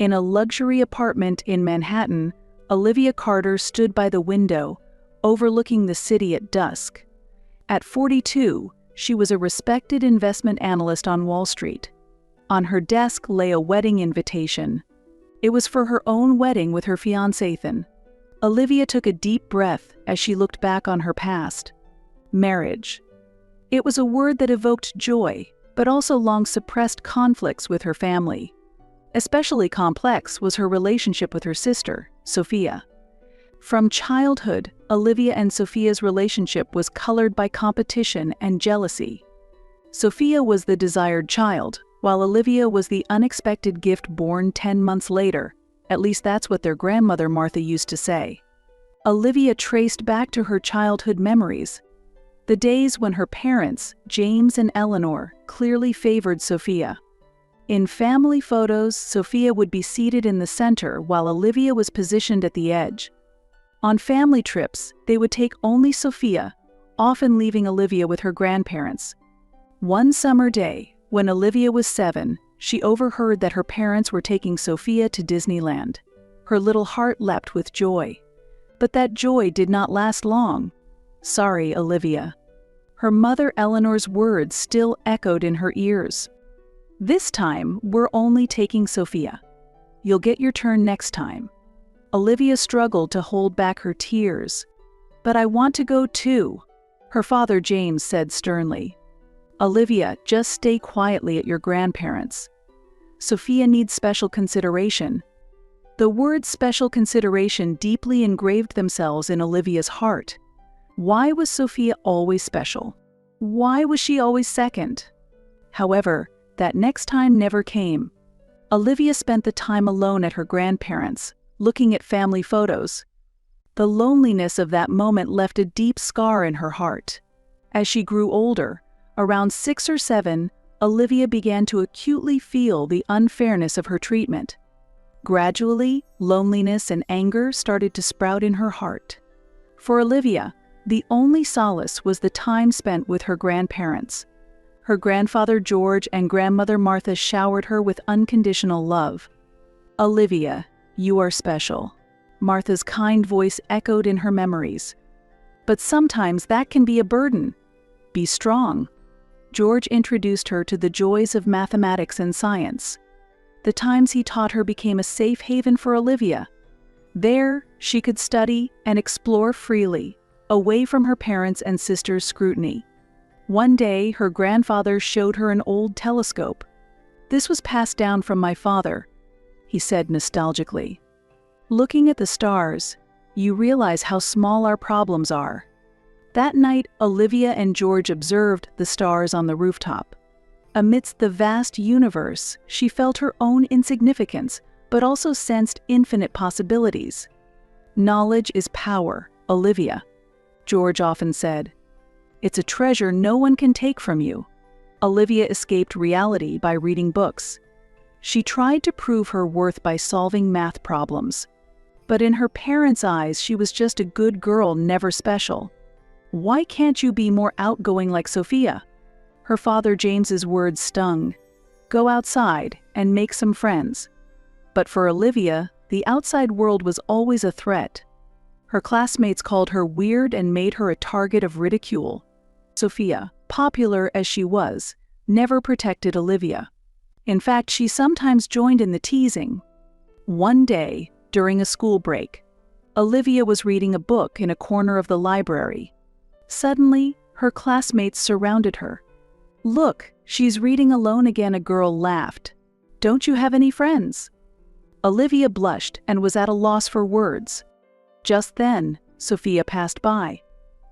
In a luxury apartment in Manhattan, Olivia Carter stood by the window, overlooking the city at dusk. At 42, she was a respected investment analyst on Wall Street. On her desk lay a wedding invitation. It was for her own wedding with her fiancé Ethan. Olivia took a deep breath as she looked back on her past. Marriage. It was a word that evoked joy, but also long-suppressed conflicts with her family. Especially complex was her relationship with her sister, Sophia. From childhood, Olivia and Sophia's relationship was colored by competition and jealousy. Sophia was the desired child, while Olivia was the unexpected gift born 10 months later. At least that's what their grandmother Martha used to say. Olivia traced back to her childhood memories, the days when her parents, James and Eleanor, clearly favored Sophia. In family photos, Sophia would be seated in the center while Olivia was positioned at the edge. On family trips, they would take only Sophia, often leaving Olivia with her grandparents. One summer day, when Olivia was 7, she overheard that her parents were taking Sophia to Disneyland. Her little heart leapt with joy. But that joy did not last long. "Sorry, Olivia." Her mother Eleanor's words still echoed in her ears. "This time, we're only taking Sophia. You'll get your turn next time." Olivia struggled to hold back her tears. "But I want to go too," her father James said sternly. "Olivia, just stay quietly at your grandparents'. Sophia needs special consideration." The words special consideration deeply engraved themselves in Olivia's heart. Why was Sophia always special? Why was she always second? However, that next time never came. Olivia spent the time alone at her grandparents', looking at family photos. The loneliness of that moment left a deep scar in her heart. As she grew older, around 6 or 7, Olivia began to acutely feel the unfairness of her treatment. Gradually, loneliness and anger started to sprout in her heart. For Olivia, the only solace was the time spent with her grandparents. Her grandfather George and grandmother Martha showered her with unconditional love. "Olivia, you are special." Martha's kind voice echoed in her memories. "But sometimes that can be a burden. Be strong." George introduced her to the joys of mathematics and science. The times he taught her became a safe haven for Olivia. There, she could study and explore freely, away from her parents' and sisters' scrutiny. One day, her grandfather showed her an old telescope. "This was passed down from my father," he said nostalgically. "Looking at the stars, you realize how small our problems are." That night, Olivia and George observed the stars on the rooftop. Amidst the vast universe, she felt her own insignificance, but also sensed infinite possibilities. "Knowledge is power, Olivia," George often said. "It's a treasure no one can take from you." Olivia escaped reality by reading books. She tried to prove her worth by solving math problems. But in her parents' eyes, she was just a good girl, never special. "Why can't you be more outgoing like Sophia?" Her father James's words stung. "Go outside and make some friends." But for Olivia, the outside world was always a threat. Her classmates called her weird and made her a target of ridicule. Sophia, popular as she was, never protected Olivia. In fact, she sometimes joined in the teasing. One day, during a school break, Olivia was reading a book in a corner of the library. Suddenly, her classmates surrounded her. "Look, she's reading alone again," a girl laughed. "Don't you have any friends?" Olivia blushed and was at a loss for words. Just then, Sophia passed by.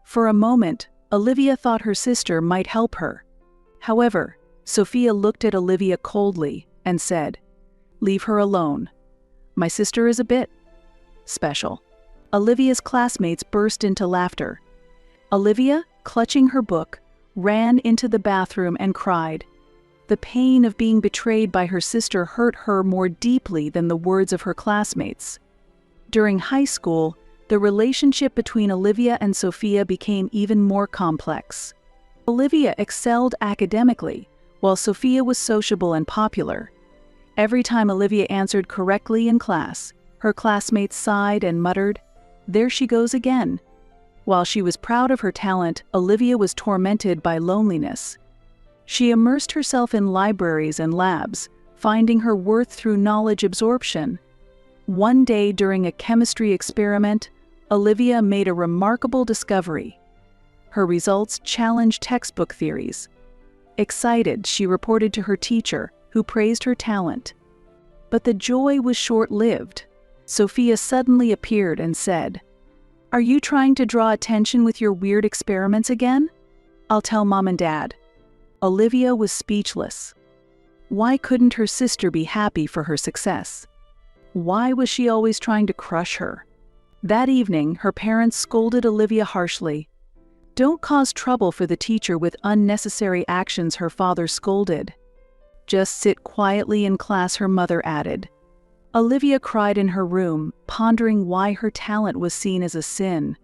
For a moment, Olivia thought her sister might help her. However, Sophia looked at Olivia coldly and said, "Leave her alone. My sister is a bit special." Olivia's classmates burst into laughter. Olivia, clutching her book, ran into the bathroom and cried. The pain of being betrayed by her sister hurt her more deeply than the words of her classmates. During high school, the relationship between Olivia and Sophia became even more complex. Olivia excelled academically, while Sophia was sociable and popular. Every time Olivia answered correctly in class, her classmates sighed and muttered, "There she goes again." While she was proud of her talent, Olivia was tormented by loneliness. She immersed herself in libraries and labs, finding her worth through knowledge absorption. One day during a chemistry experiment, Olivia made a remarkable discovery. Her results challenged textbook theories. Excited, she reported to her teacher, who praised her talent. But the joy was short-lived. Sophia suddenly appeared and said, "Are you trying to draw attention with your weird experiments again? I'll tell Mom and Dad." Olivia was speechless. Why couldn't her sister be happy for her success? Why was she always trying to crush her? That evening, her parents scolded Olivia harshly. "Don't cause trouble for the teacher with unnecessary actions," her father scolded. "Just sit quietly in class," her mother added. Olivia cried in her room, pondering why her talent was seen as a sin.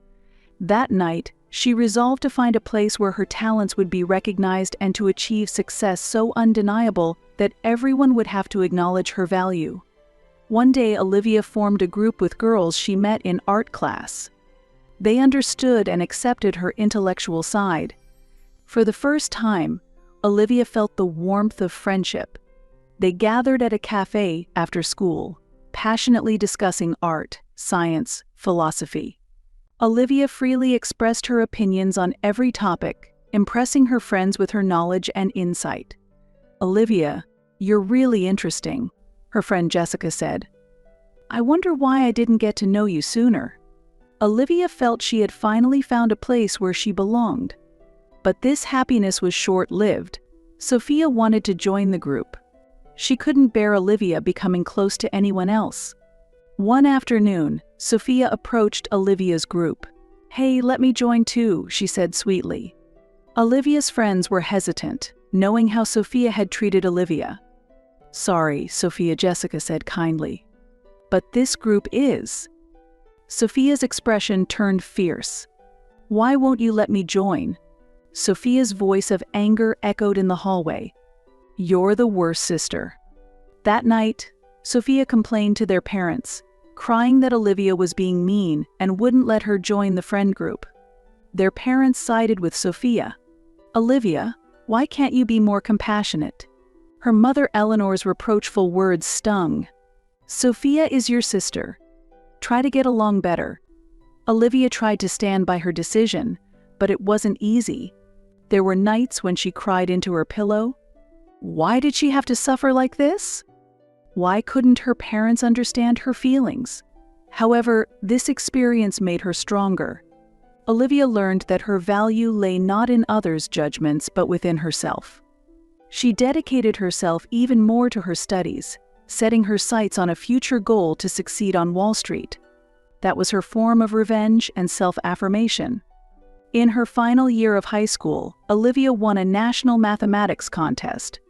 That night, she resolved to find a place where her talents would be recognized and to achieve success so undeniable that everyone would have to acknowledge her value. One day, Olivia formed a group with girls she met in art class. They understood and accepted her intellectual side. For the first time, Olivia felt the warmth of friendship. They gathered at a cafe after school, passionately discussing art, science, philosophy. Olivia freely expressed her opinions on every topic, impressing her friends with her knowledge and insight. "Olivia, you're really interesting," her friend Jessica said. "I wonder why I didn't get to know you sooner." Olivia felt she had finally found a place where she belonged. But this happiness was short-lived. Sophia wanted to join the group. She couldn't bear Olivia becoming close to anyone else. One afternoon, Sophia approached Olivia's group. "Hey, let me join too," she said sweetly. Olivia's friends were hesitant, knowing how Sophia had treated Olivia. "Sorry," Jessica said kindly. "But this group is." Sophia's expression turned fierce. "Why won't you let me join?" Sophia's voice of anger echoed in the hallway. "You're the worst sister." That night, Sophia complained to their parents, crying that Olivia was being mean and wouldn't let her join the friend group. Their parents sided with Sophia. "Olivia, why can't you be more compassionate?" Her mother Eleanor's reproachful words stung. "Sophia is your sister. Try to get along better." Olivia tried to stand by her decision, but it wasn't easy. There were nights when she cried into her pillow. Why did she have to suffer like this? Why couldn't her parents understand her feelings? However, this experience made her stronger. Olivia learned that her value lay not in others' judgments but within herself. She dedicated herself even more to her studies, setting her sights on a future goal to succeed on Wall Street. That was her form of revenge and self-affirmation. In her final year of high school, Olivia won a national mathematics contest.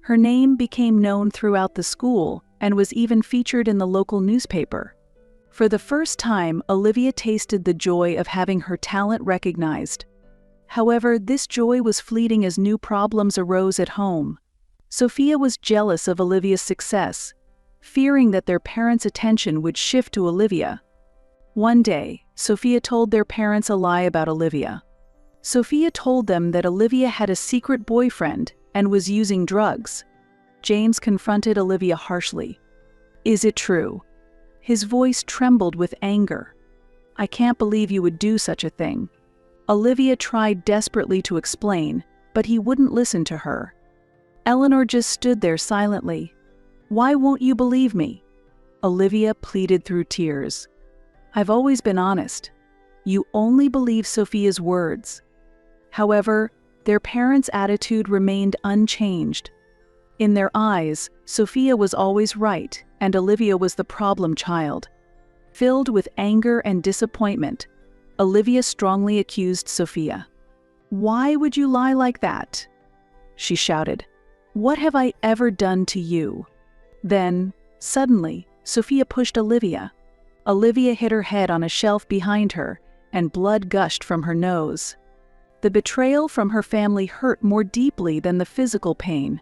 Her name became known throughout the school and was even featured in the local newspaper. For the first time, Olivia tasted the joy of having her talent recognized. However, this joy was fleeting as new problems arose at home. Sophia was jealous of Olivia's success, fearing that their parents' attention would shift to Olivia. One day, Sophia told their parents a lie about Olivia. Sophia told them that Olivia had a secret boyfriend and was using drugs. James confronted Olivia harshly. "Is it true?" His voice trembled with anger. "I can't believe you would do such a thing." Olivia tried desperately to explain, but he wouldn't listen to her. Eleanor just stood there silently. "Why won't you believe me?" Olivia pleaded through tears. "I've always been honest. You only believe Sophia's words." However, their parents' attitude remained unchanged. In their eyes, Sophia was always right, and Olivia was the problem child. Filled with anger and disappointment, Olivia strongly accused Sophia. "Why would you lie like that?" she shouted. "What have I ever done to you?" Then, suddenly, Sophia pushed Olivia. Olivia hit her head on a shelf behind her, and blood gushed from her nose. The betrayal from her family hurt more deeply than the physical pain.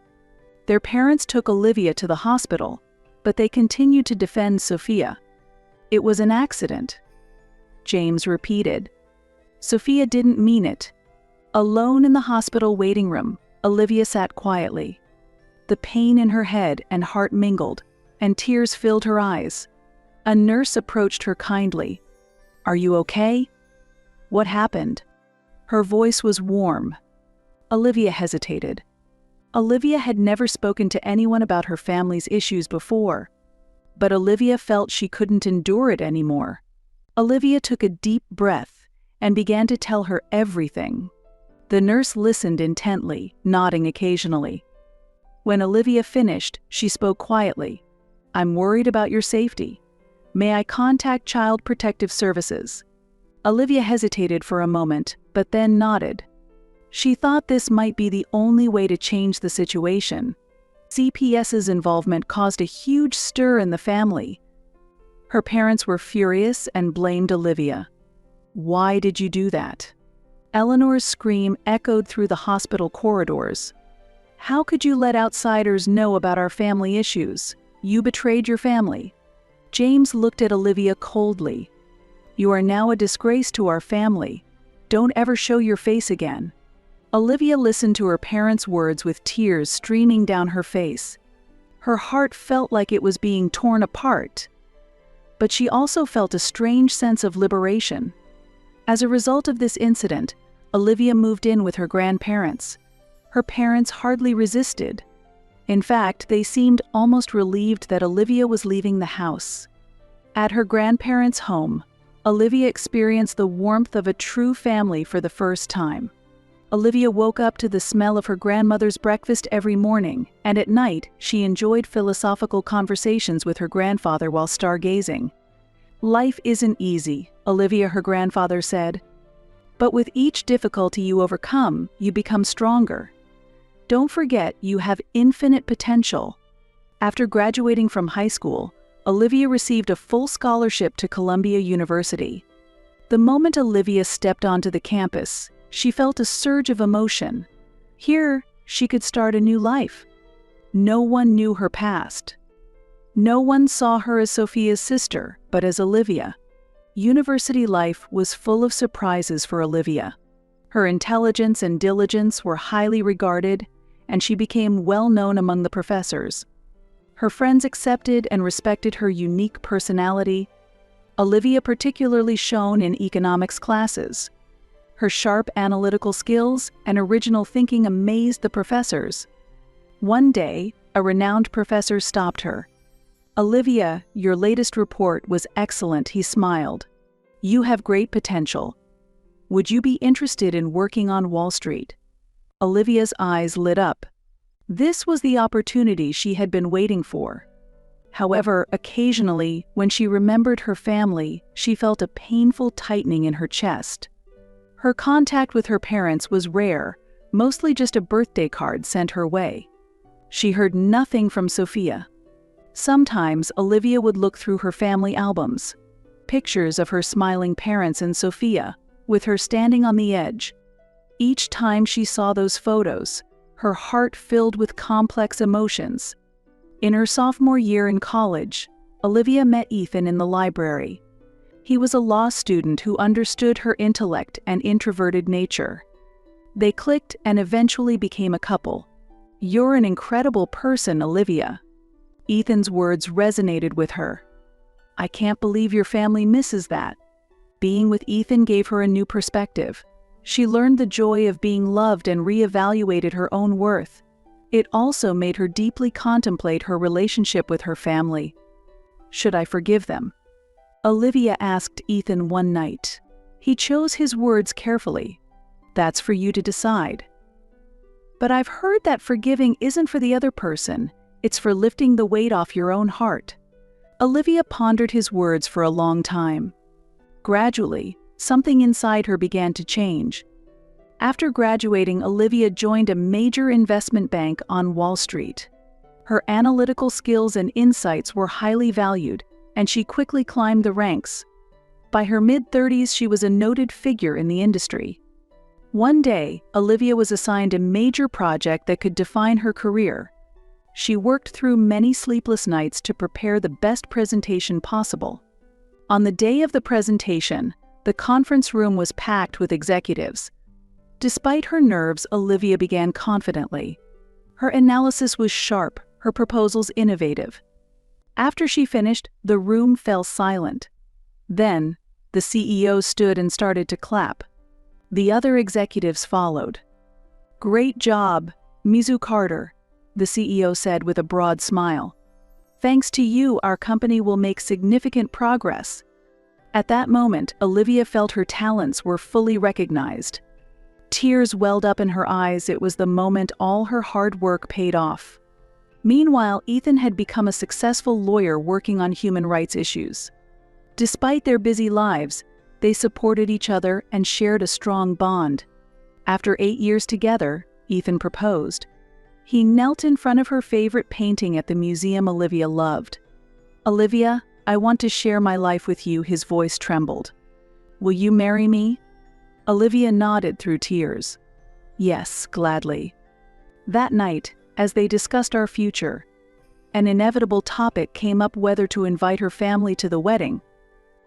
Their parents took Olivia to the hospital, but they continued to defend Sophia. It was an accident, James repeated. Sophia didn't mean it. Alone in the hospital waiting room, Olivia sat quietly. The pain in her head and heart mingled, and tears filled her eyes. A nurse approached her kindly. "Are you okay? What happened?" Her voice was warm. Olivia hesitated. Olivia had never spoken to anyone about her family's issues before, but Olivia felt she couldn't endure it anymore. Olivia took a deep breath and began to tell her everything. The nurse listened intently, nodding occasionally. When Olivia finished, she spoke quietly. "I'm worried about your safety. May I contact Child Protective Services?" Olivia hesitated for a moment, but then nodded. She thought this might be the only way to change the situation. CPS's involvement caused a huge stir in the family. Her parents were furious and blamed Olivia. "Why did you do that?" Eleanor's scream echoed through the hospital corridors. "How could you let outsiders know about our family issues? You betrayed your family." James looked at Olivia coldly. "You are now a disgrace to our family. Don't ever show your face again." Olivia listened to her parents' words with tears streaming down her face. Her heart felt like it was being torn apart. But she also felt a strange sense of liberation. As a result of this incident, Olivia moved in with her grandparents. Her parents hardly resisted. In fact, they seemed almost relieved that Olivia was leaving the house. At her grandparents' home, Olivia experienced the warmth of a true family for the first time. Olivia woke up to the smell of her grandmother's breakfast every morning, and at night she enjoyed philosophical conversations with her grandfather while stargazing. "Life isn't easy," Olivia, her grandfather, said. "But with each difficulty you overcome, you become stronger. Don't forget you have infinite potential." After graduating from high school, Olivia received a full scholarship to Columbia University. The moment Olivia stepped onto the campus, she felt a surge of emotion. Here, she could start a new life. No one knew her past. No one saw her as Sophia's sister, but as Olivia. University life was full of surprises for Olivia. Her intelligence and diligence were highly regarded, and she became well known among the professors. Her friends accepted and respected her unique personality. Olivia particularly shone in economics classes. Her sharp analytical skills and original thinking amazed the professors. One day, a renowned professor stopped her. "Olivia, your latest report was excellent," he smiled. "You have great potential. Would you be interested in working on Wall Street?" Olivia's eyes lit up. This was the opportunity she had been waiting for. However, occasionally, when she remembered her family, she felt a painful tightening in her chest. Her contact with her parents was rare, mostly just a birthday card sent her way. She heard nothing from Sophia. Sometimes Olivia would look through her family albums, pictures of her smiling parents and Sophia, with her standing on the edge. Each time she saw those photos, her heart filled with complex emotions. In her sophomore year in college, Olivia met Ethan in the library. He was a law student who understood her intellect and introverted nature. They clicked and eventually became a couple. "You're an incredible person, Olivia." Ethan's words resonated with her. "I can't believe your family misses that." Being with Ethan gave her a new perspective. She learned the joy of being loved and reevaluated her own worth. It also made her deeply contemplate her relationship with her family. "Should I forgive them?" Olivia asked Ethan one night. He chose his words carefully. "That's for you to decide." "But I've heard that forgiving isn't for the other person, it's for lifting the weight off your own heart." Olivia pondered his words for a long time. Gradually, something inside her began to change. After graduating, Olivia joined a major investment bank on Wall Street. Her analytical skills and insights were highly valued, and she quickly climbed the ranks. By her mid-30s, she was a noted figure in the industry. One day, Olivia was assigned a major project that could define her career. She worked through many sleepless nights to prepare the best presentation possible. On the day of the presentation, the conference room was packed with executives. Despite her nerves, Olivia began confidently. Her analysis was sharp, her proposals innovative. After she finished, the room fell silent. Then, the CEO stood and started to clap. The other executives followed. "Great job, Mizu Carter," the CEO said with a broad smile. "Thanks to you, our company will make significant progress." At that moment, Olivia felt her talents were fully recognized. Tears welled up in her eyes. It was the moment all her hard work paid off. Meanwhile, Ethan had become a successful lawyer working on human rights issues. Despite their busy lives, they supported each other and shared a strong bond. After 8 years together, Ethan proposed. He knelt in front of her favorite painting at the museum Olivia loved. "Olivia, I want to share my life with you," his voice trembled. "Will you marry me?" Olivia nodded through tears. "Yes, gladly." That night, as they discussed our future, an inevitable topic came up: whether to invite her family to the wedding.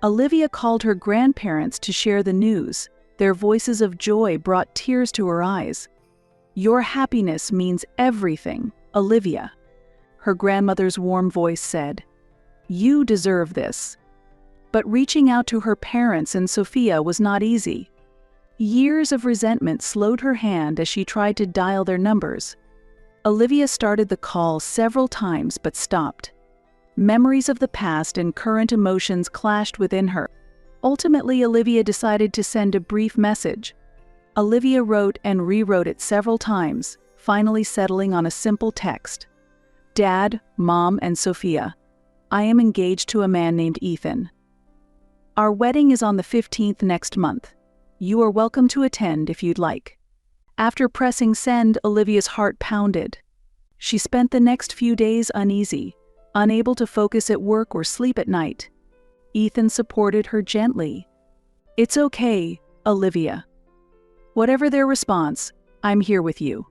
Olivia called her grandparents to share the news. Their voices of joy brought tears to her eyes. "Your happiness means everything, Olivia," her grandmother's warm voice said. "You deserve this." But reaching out to her parents and Sophia was not easy. Years of resentment slowed her hand as she tried to dial their numbers. Olivia started the call several times but stopped. Memories of the past and current emotions clashed within her. Ultimately, Olivia decided to send a brief message. Olivia wrote and rewrote it several times, finally settling on a simple text. "Dad, Mom, and Sophia, I am engaged to a man named Ethan. Our wedding is on the 15th next month. You are welcome to attend if you'd like." After pressing send, Olivia's heart pounded. She spent the next few days uneasy, unable to focus at work or sleep at night. Ethan supported her gently. "It's okay, Olivia. Whatever their response, I'm here with you."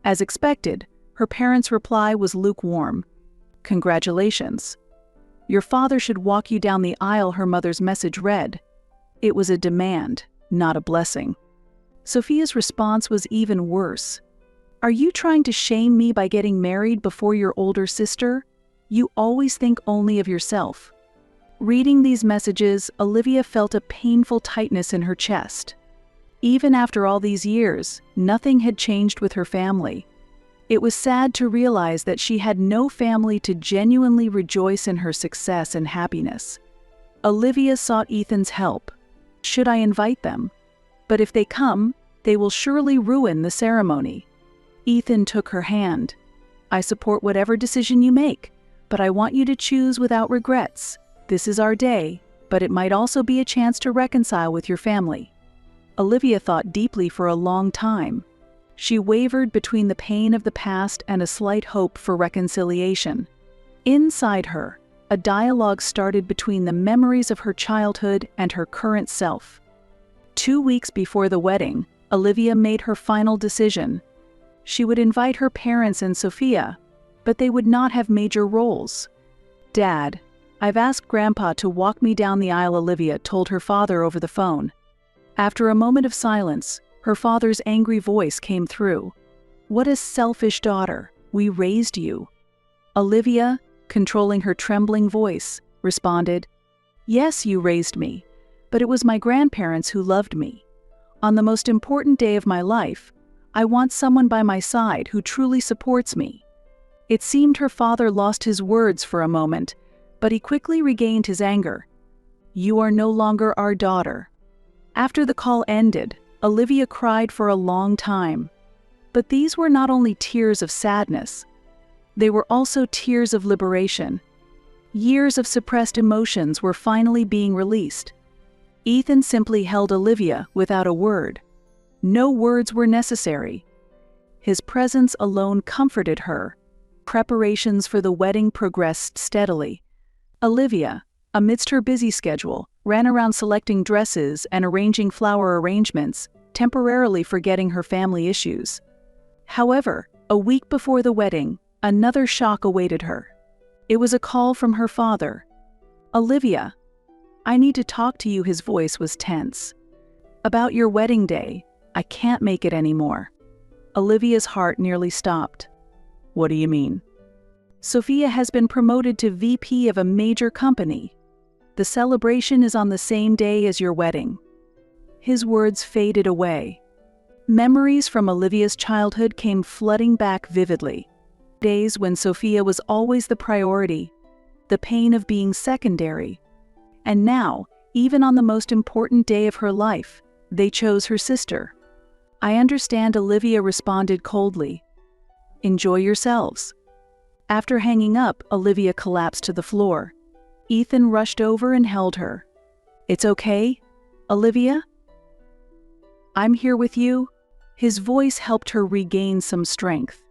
As expected, her parents' reply was lukewarm. "Congratulations. Your father should walk you down the aisle," her mother's message read. It was a demand, not a blessing. Sophia's response was even worse. "Are you trying to shame me by getting married before your older sister? You always think only of yourself." Reading these messages, Olivia felt a painful tightness in her chest. Even after all these years, nothing had changed with her family. It was sad to realize that she had no family to genuinely rejoice in her success and happiness. Olivia sought Ethan's help. "Should I invite them? But if they come, they will surely ruin the ceremony." Ethan took her hand. "I support whatever decision you make, but I want you to choose without regrets. This is our day, but it might also be a chance to reconcile with your family." Olivia thought deeply for a long time. She wavered between the pain of the past and a slight hope for reconciliation. Inside her, a dialogue started between the memories of her childhood and her current self. 2 weeks before the wedding, Olivia made her final decision. She would invite her parents and Sophia, but they would not have major roles. "Dad, I've asked Grandpa to walk me down the aisle," Olivia told her father over the phone. After a moment of silence, her father's angry voice came through. "What a selfish daughter. We raised you." Olivia, controlling her trembling voice, responded, "Yes, you raised me, but it was my grandparents who loved me. On the most important day of my life, I want someone by my side who truly supports me." It seemed her father lost his words for a moment, but he quickly regained his anger. "You are no longer our daughter." After the call ended, Olivia cried for a long time. But these were not only tears of sadness. They were also tears of liberation. Years of suppressed emotions were finally being released. Ethan simply held Olivia without a word. No words were necessary. His presence alone comforted her. Preparations for the wedding progressed steadily. Olivia, amidst her busy schedule, ran around selecting dresses and arranging flower arrangements, temporarily forgetting her family issues. However, a week before the wedding, Another shock awaited her. It was a call from her father. "Olivia, I need to talk to you." His voice was tense. "About your wedding day. I can't make it anymore." Olivia's heart nearly stopped. "What do you mean?" "Sophia has been promoted to VP of a major company. The celebration is on the same day as your wedding." His words faded away. Memories from Olivia's childhood came flooding back vividly. Days when Sophia was always the priority, the pain of being secondary. And now, even on the most important day of her life, they chose her sister. "I understand," Olivia responded coldly. "Enjoy yourselves." After hanging up, Olivia collapsed to the floor. Ethan rushed over and held her. "It's okay, Olivia? I'm here with you." His voice helped her regain some strength.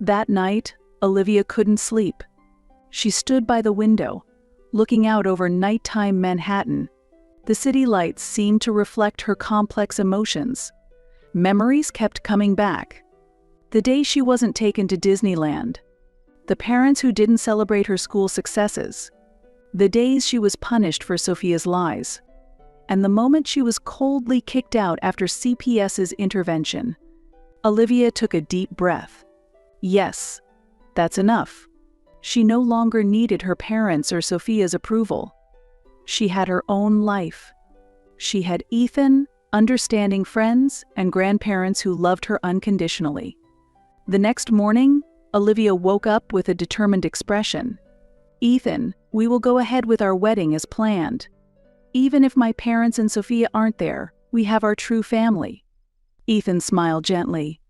That night, Olivia couldn't sleep. She stood by the window, looking out over nighttime Manhattan. The city lights seemed to reflect her complex emotions. Memories kept coming back. The day she wasn't taken to Disneyland. The parents who didn't celebrate her school successes. The days she was punished for Sophia's lies. And the moment she was coldly kicked out after CPS's intervention. Olivia took a deep breath. Yes, that's enough. She no longer needed her parents' or Sophia's approval. She had her own life. She had Ethan, understanding friends, and grandparents who loved her unconditionally. The next morning, Olivia woke up with a determined expression. "Ethan, we will go ahead with our wedding as planned. Even if my parents and Sophia aren't there, we have our true family." Ethan smiled gently.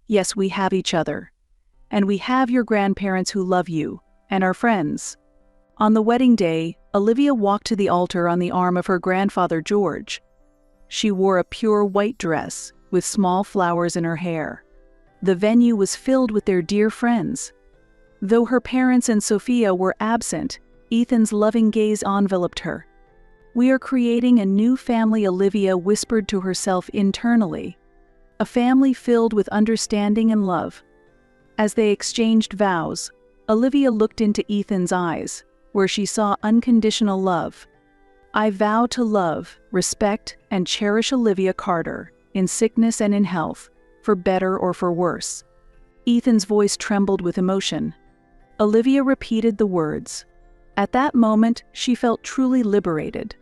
"Yes, we have each other. And we have your grandparents who love you, and our friends." On the wedding day, Olivia walked to the altar on the arm of her grandfather George. She wore a pure white dress, with small flowers in her hair. The venue was filled with their dear friends. Though her parents and Sophia were absent, Ethan's loving gaze enveloped her. "We are creating a new family," Olivia whispered to herself internally. "A family filled with understanding and love." As they exchanged vows, Olivia looked into Ethan's eyes, where she saw unconditional love. "I vow to love, respect, and cherish Olivia Carter, in sickness and in health, for better or for worse." Ethan's voice trembled with emotion. Olivia repeated the words. At that moment, she felt truly liberated.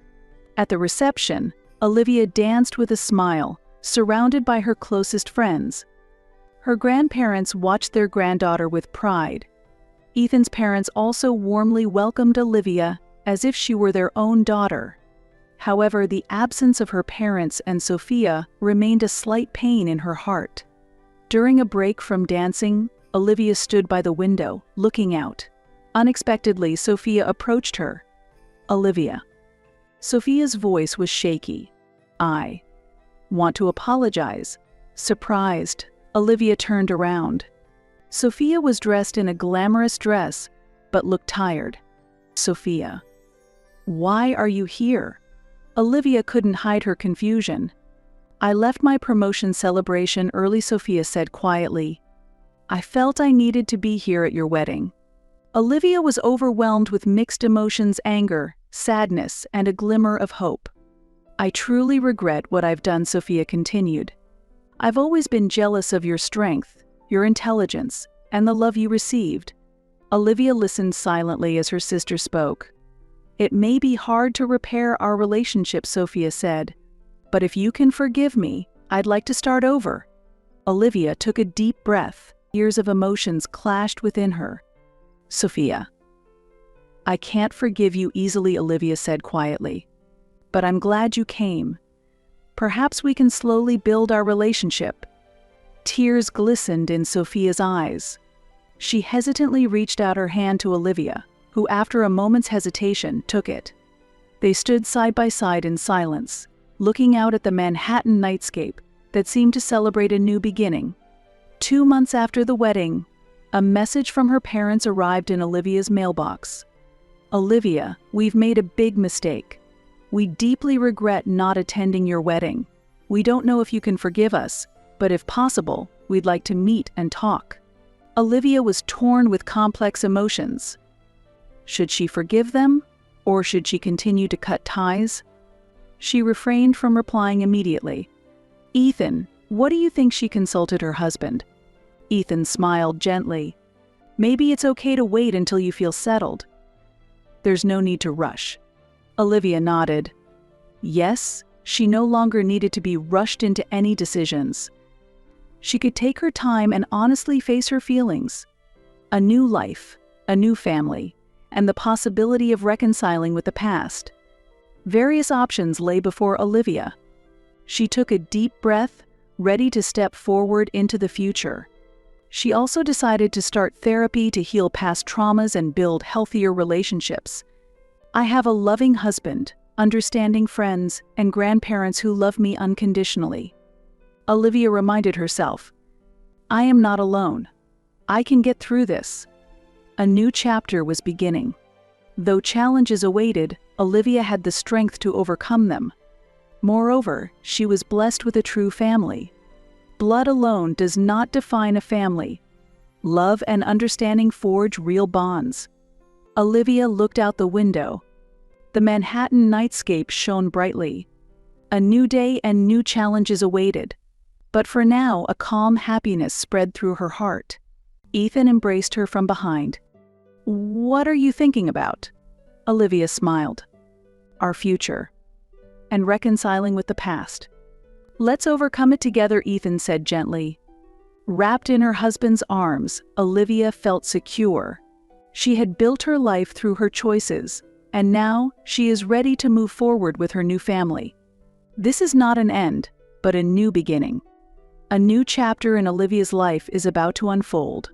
At the reception, Olivia danced with a smile, surrounded by her closest friends. Her grandparents watched their granddaughter with pride. Ethan's parents also warmly welcomed Olivia as if she were their own daughter. However, the absence of her parents and Sophia remained a slight pain in her heart. During a break from dancing, Olivia stood by the window, looking out. Unexpectedly, Sophia approached her. "Olivia." Sophia's voice was shaky. "I want to apologize." Surprised, Olivia turned around. Sophia was dressed in a glamorous dress, but looked tired. "Sophia, why are you here?" Olivia couldn't hide her confusion. "I left my promotion celebration early," Sophia said quietly. "I felt I needed to be here at your wedding." Olivia was overwhelmed with mixed emotions: anger, sadness, and a glimmer of hope. "I truly regret what I've done," Sophia continued. "I've always been jealous of your strength, your intelligence, and the love you received." Olivia listened silently as her sister spoke. "It may be hard to repair our relationship," Sophia said, "but if you can forgive me, I'd like to start over." Olivia took a deep breath. Years of emotions clashed within her. "Sophia, I can't forgive you easily," Olivia said quietly. "But I'm glad you came. Perhaps we can slowly build our relationship." Tears glistened in Sophia's eyes. She hesitantly reached out her hand to Olivia, who after a moment's hesitation took it. They stood side by side in silence, looking out at the Manhattan nightscape that seemed to celebrate a new beginning. 2 months after the wedding, a message from her parents arrived in Olivia's mailbox. "Olivia, we've made a big mistake. We deeply regret not attending your wedding. We don't know if you can forgive us, but if possible, we'd like to meet and talk." Olivia was torn with complex emotions. Should she forgive them, or should she continue to cut ties? She refrained from replying immediately. "Ethan, what do you think?" she consulted her husband. Ethan smiled gently. "Maybe it's okay to wait until you feel settled. There's no need to rush." Olivia nodded. Yes, she no longer needed to be rushed into any decisions. She could take her time and honestly face her feelings. A new life, a new family, and the possibility of reconciling with the past. Various options lay before Olivia. She took a deep breath, ready to step forward into the future. She also decided to start therapy to heal past traumas and build healthier relationships. "I have a loving husband, understanding friends, and grandparents who love me unconditionally." Olivia reminded herself, "I am not alone. I can get through this." A new chapter was beginning. Though challenges awaited, Olivia had the strength to overcome them. Moreover, she was blessed with a true family. Blood alone does not define a family. Love and understanding forge real bonds. Olivia looked out the window. The Manhattan nightscape shone brightly. A new day and new challenges awaited. But for now, a calm happiness spread through her heart. Ethan embraced her from behind. "What are you thinking about?" Olivia smiled. "Our future. And reconciling with the past." "Let's overcome it together," Ethan said gently. Wrapped in her husband's arms, Olivia felt secure. She had built her life through her choices, and now she is ready to move forward with her new family. This is not an end, but a new beginning. A new chapter in Olivia's life is about to unfold.